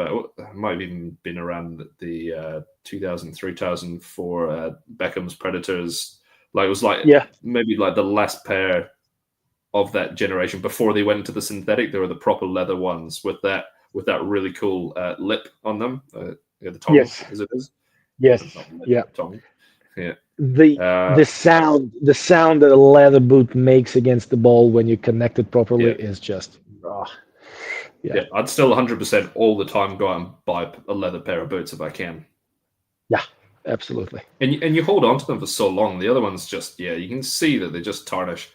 might have even been around the 2003 2004 Beckham's Predators. Like it was like Yeah, maybe like the last pair of that generation before they went into the synthetic. There were the proper leather ones with that really cool lip on them. Yeah, the tongue yes, as it is, yes, not lip, yeah. tongue. Yeah. The Uh, the sound that a leather boot makes against the ball when you connect it properly yeah. is just yeah, Yeah, I'd still 100% all the time go out and buy a leather pair of boots if I can. yeah, absolutely. And you hold on to them for so long. The other ones just you can see that they just tarnish.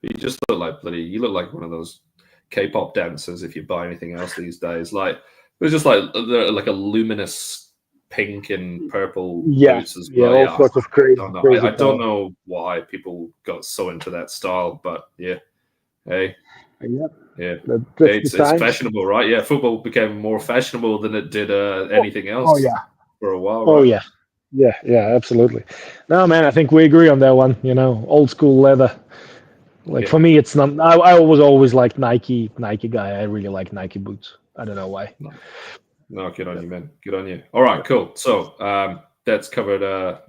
You just look like you look like one of those K-pop dancers if you buy anything else these days. Like there's just they're like a luminous pink and purple Yeah, boots as yeah, well. all Yeah, I sorts of don't crazy, know. crazy I don't color. know why people got so into that style, but yeah, hey, Yeah, yeah. that's the It's times. fashionable, right? Yeah, football became more fashionable than it did anything Oh else yeah, for a while, oh right? yeah, yeah, yeah, absolutely. No, man, I think we agree on that one. Old school leather. Like Yeah. for me, it's not. I was always like Nike guy. I really like Nike boots. I don't know why. No, no, good on you, man. Good on you. All right, cool. So that's covered. The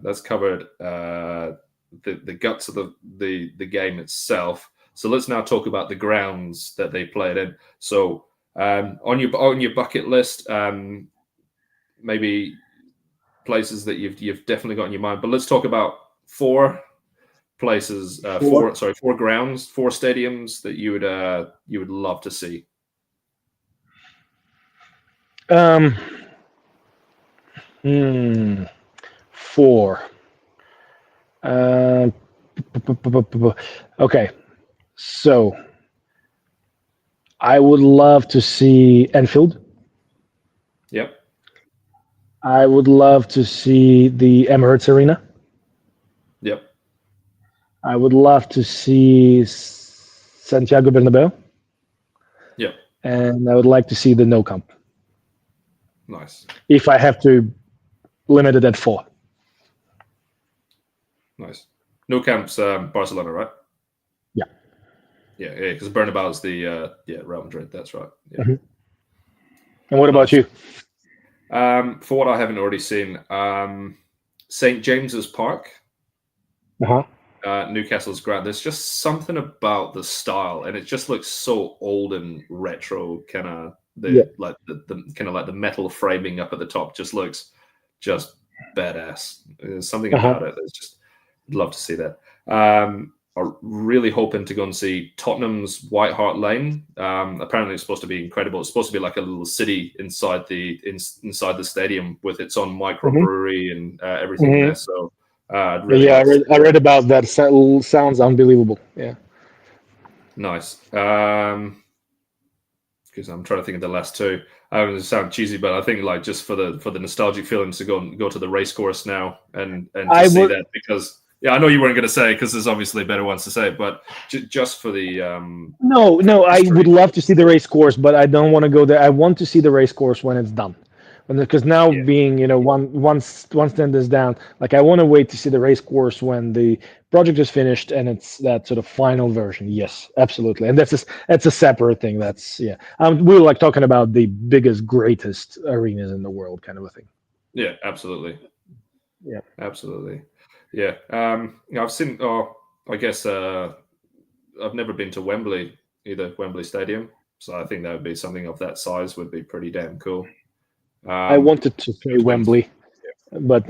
guts of the game itself. So let's now talk about the grounds that they played in. So on your bucket list, maybe places that you've definitely got in your mind. But let's talk about four places, Four. four grounds, four stadiums that you would love to see. Um, Four. Uh, okay, so I would love to see Enfield. Yep. I would love to see the Emirates Arena. Yep. I would love to see Santiago Bernabeu, Yep. and I would like to see the No Camp. Nice. If I have to limit it at four. Nice. No Camp's Barcelona, right? Yeah. Yeah, because Bernabeu is the Real Madrid. That's right. Yeah. Mm-hmm. And what about Nice. you? For what I haven't already seen, St James's Park, Uh-huh. Newcastle's ground. There's just something about the style, and it just looks so old and retro. Kind of Yeah. the kind of like the metal framing up at the top just looks just badass. There's something Uh-huh. about it that's just I'd love to see that. I'm really hoping to go and see Tottenham's White Hart Lane. Apparently, it's supposed to be incredible. It's supposed to be like a little city inside inside the stadium with its own microbrewery and everything there. So I'd really Yeah, like to see I read about that. Sounds unbelievable. Yeah. nice. Because I'm trying to think of the last two. I don't want to sound cheesy, but I think like just for the nostalgic feelings to go to the race course now and to see that because. Yeah, I know you weren't going to say because there's obviously better ones to say, but just for the No, I would love to see the race course, but I don't want to go there. I want to see the race course when it's done, because now being once stand is down, like I want to wait to see the race course when the project is finished and it's that sort of final version. Yes, absolutely, and that's a separate thing. That's we were like talking about the biggest, greatest arenas in the world, kind of a thing. Yeah, absolutely. Yeah, absolutely. Yeah, I've seen. Oh, I guess I've never been to Wembley either, Wembley Stadium. So I think that would be something of that size would be pretty damn cool. I wanted to say Wembley, but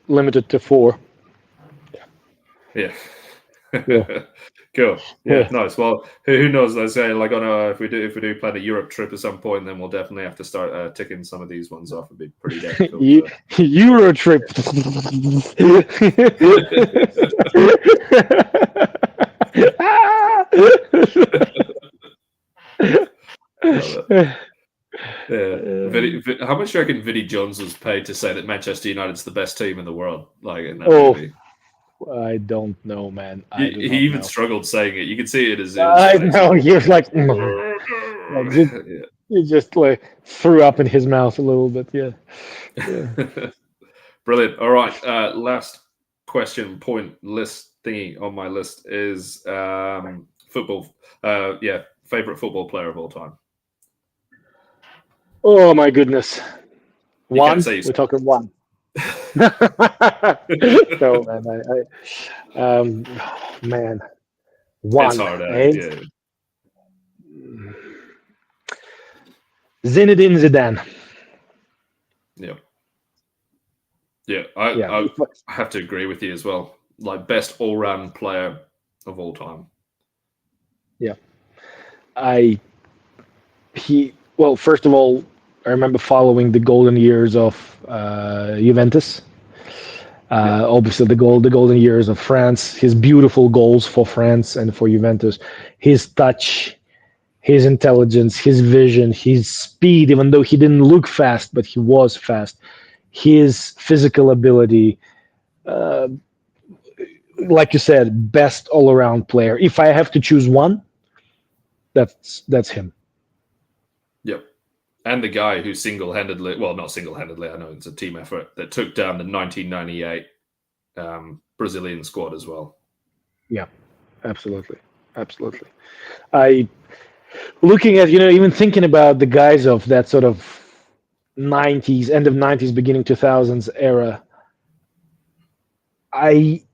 limited to four. Yeah. Yeah. Cool. Yeah, nice. Well, who knows? Let's say like if we do plan a Europe trip at some point, then we'll definitely have to start ticking some of these ones off. It'd be pretty damn cool. Euro trip. How much do you reckon Vinnie Jones was paid to say that Manchester United's the best team in the world? Like in that movie? I don't know, man. He even struggled saying it. You could see it as I know. He was like, he just like threw up in his mouth a little bit. Yeah. Brilliant. All right. Last question point list thingy on my list is football. Favorite football player of all time. Oh my goodness. One. We're talking one. No, man, one. It's hard. Zinedine Zidane. Yeah. I have to agree with you as well. Like best all-round player of all time. Yeah. Well, first of all, I remember following the golden years of Juventus. Obviously, the golden years of France. His beautiful goals for France and for Juventus. His touch, his intelligence, his vision, his speed. Even though he didn't look fast, but he was fast. His physical ability. Like you said, best all-around player. If I have to choose one, that's him. Yep. And the guy who single-handedly, well, not single-handedly, I know it's a team effort, that took down the 1998 Brazilian squad as well. Yeah, absolutely. Looking at, even thinking about the guys of that sort of 90s, end of 90s, beginning 2000s era, I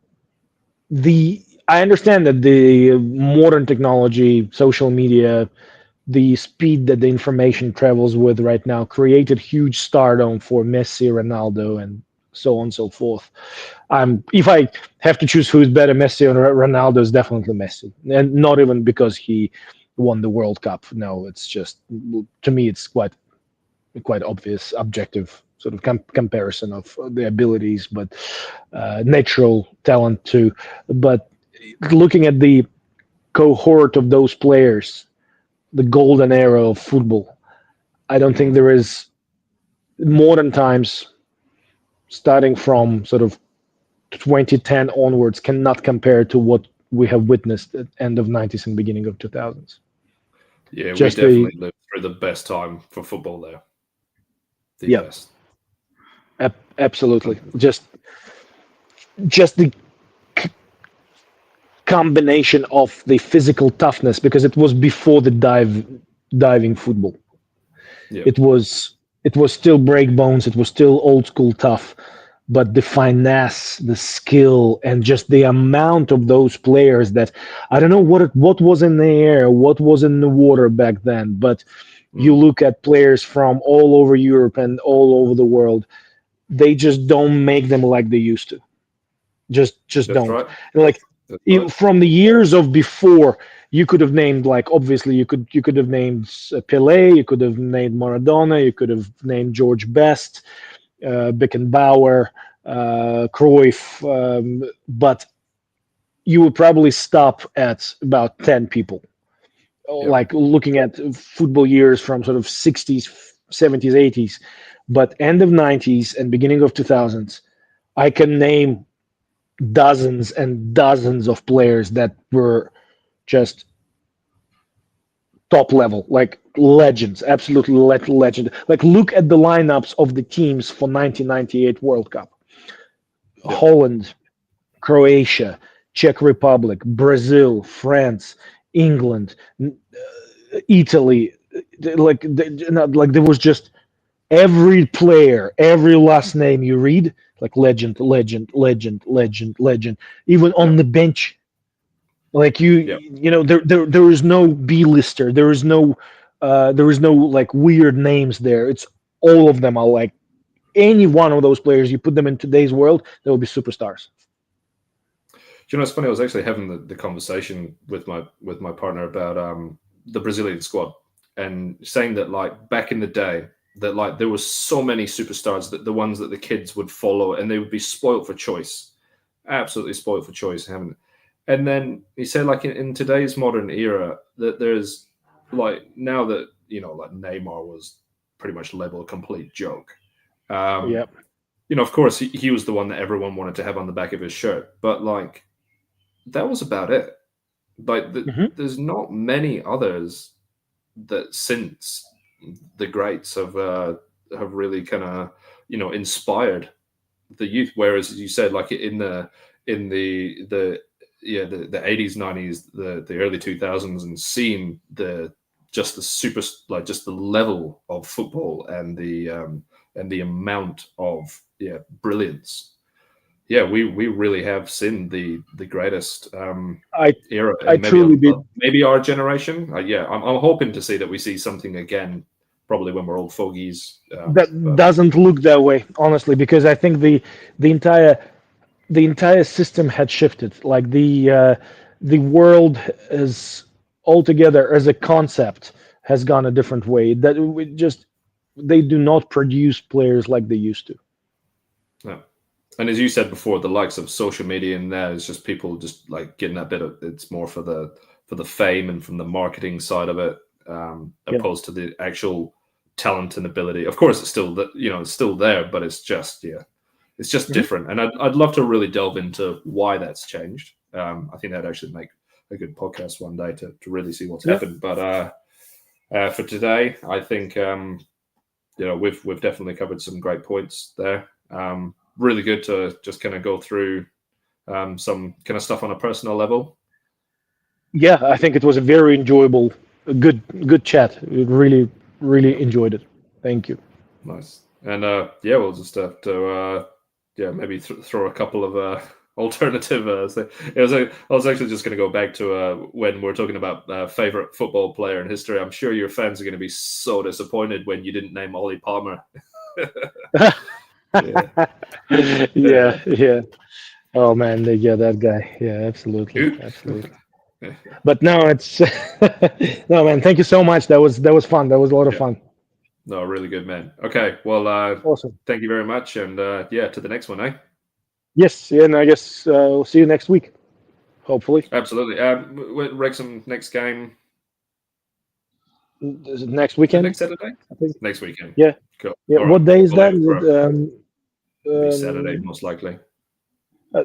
I understand that the modern technology, social media, the speed that the information travels with right now created huge stardom for Messi, Ronaldo, and so on and so forth. If I have to choose who's better, Messi or Ronaldo, is definitely Messi, and not even because he won the World Cup. No, it's just, to me, it's quite obvious, objective sort of comparison of the abilities, but natural talent too. But looking at the cohort of those players, the golden era of football, I don't think Mm. there is modern times starting from sort of 2010 onwards cannot compare to what we have witnessed at end of 90s and beginning of 2000s. Yeah, we Just the definitely lived through the best time for football there. The Yeah, best. absolutely. Just the combination of the physical toughness, because it was before the diving football. Yeah. It was still break bones, it was still old school tough, but the finesse, the skill, and just the amount of those players that I don't know what was in the air, what was in the water back then, but you Mm. look at players from all over Europe and all over the world, they just don't make them like they used to. Just That's don't. right. And like That's right. from the years of before, you could have named, like, obviously you could have named Pele, you could have named Maradona, you could have named George Best, Beckenbauer, Cruyff, but you would probably stop at about 10 people. Yep. Like looking at football years from sort of 60s, 70s, 80s, but end of 90s and beginning of 2000s, I can name dozens and dozens of players that were just top level, like legends, absolutely legend. Like look at the lineups of the teams for 1998 World Cup: Yep. Holland, Croatia, Czech Republic, Brazil, France, England, Italy. Like there was just every player, every last name you read, like legend, legend, legend, legend, legend. Even on Yep. the bench, like Yep. there is no B-lister. There is no like weird names there. It's all of them are like any one of those players. You put them in today's world, they will be superstars. Do you know, it's funny. I was actually having the conversation with my partner about the Brazilian squad and saying that like back in the day that like there was so many superstars that the ones that the kids would follow and they would be spoiled for choice, absolutely spoiled for choice. Having, and then he said like in today's modern era that there's like now that like Neymar was pretty much labeled a complete joke. Um, Yep. of course he was the one that everyone wanted to have on the back of his shirt, but like that was about it. Like Hmm. there's not many others that since the greats have really kind of inspired the youth. Whereas as you said, like in the the 80s, 90s, the early 2000s, and seeing the just the super like just the level of football and the amount of brilliance. Yeah, we really have seen the greatest I era I in truly be maybe our generation. Yeah, I'm hoping to see that we see something again, probably when we're old fogies. That But doesn't look that way, honestly, because I think the entire the entire system had shifted. Like the world is altogether as a concept has gone a different way. That we just they do not produce players like they used to. yeah. And as you said before, the likes of social media and that is just people just like getting that bit of it's more for the fame and from the marketing side of it, Yeah. opposed to the actual talent and ability. Of course, it's still that it's still there, but it's just it's just Hmm. different. And I'd love to really delve into why that's changed. I think that'd actually make a good podcast one day to really see what's Yeah. happened. But for today, I think we've definitely covered some great points there. Really good to just kind of go through some kind of stuff on a personal level. Yeah, I think it was a very enjoyable, good chat. Really, really Yeah, enjoyed it. Thank you. nice. And yeah, we'll just have to maybe throw a couple of alternative. I was actually just going to go back to when we're talking about favorite football player in history. I'm sure your fans are going to be so disappointed when you didn't name Ollie Palmer. Yeah. Oh man, yeah, that guy. Yeah, absolutely. But no, it's no man. Thank you so much. That was fun. That was a lot of Yeah. fun. No, really good, man. Okay, well, Awesome. thank you very much, and yeah, to the next one, eh? Yes, yeah, and I guess we'll see you next week. Hopefully. Absolutely. Wrexham next game. Is it next Is it weekend? next Saturday? I think. Next weekend. Yeah. Cool. Yeah. All right. What day is We'll that? aim Is for it? it. It'll be Saturday, most likely.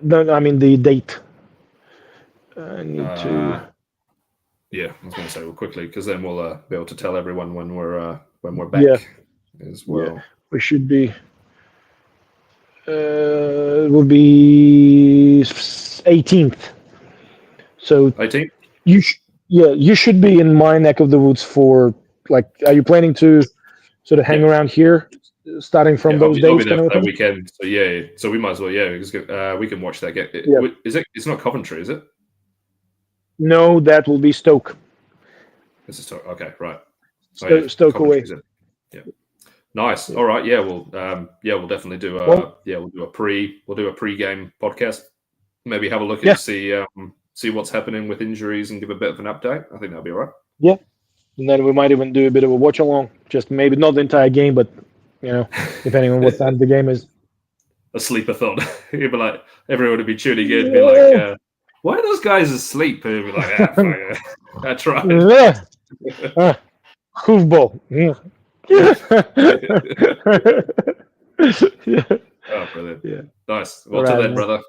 No, I mean the date. I need to. Yeah, I was going to say quickly because then we'll be able to tell everyone when we're Yeah. back as Yeah. well. We should be. It will be 18th. So 18th. you should be in my neck of the woods for like. Are you planning to sort of hang Yeah, around here, starting yeah. from I'll those be days, there kind of for a that thing? weekend. So yeah, so we might as well because we can watch that game. Yeah. Is it? It's not Coventry, is it? No, that will be Stoke. This is okay, right? Oh yeah, Stoke away. Coventry's in. Yeah. Nice. All right. Yeah. We'll definitely do Well, we'll do a pre-game podcast. Maybe have a look yeah. and see what's happening with injuries and give a bit of an update. I think that'll be all right. Yeah. And then we might even do a bit of a watch along. Just maybe not the entire game, but depending on what time the game is. A sleeper thought. You'd be like, everyone would be tuning in, be like, why are those guys asleep? And you'd be like, fuck, I tried. Yeah. Hoofball. Yeah. Oh, brilliant. Yeah. Nice. Well, All till right, then, man. brother.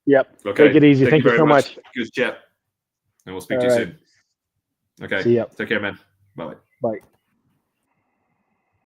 Yep. Okay. Take it easy. Thank Thank you you very so much. Good chat. And we'll speak All to you right. soon. Okay. See ya. Take care, man. Bye. Bye.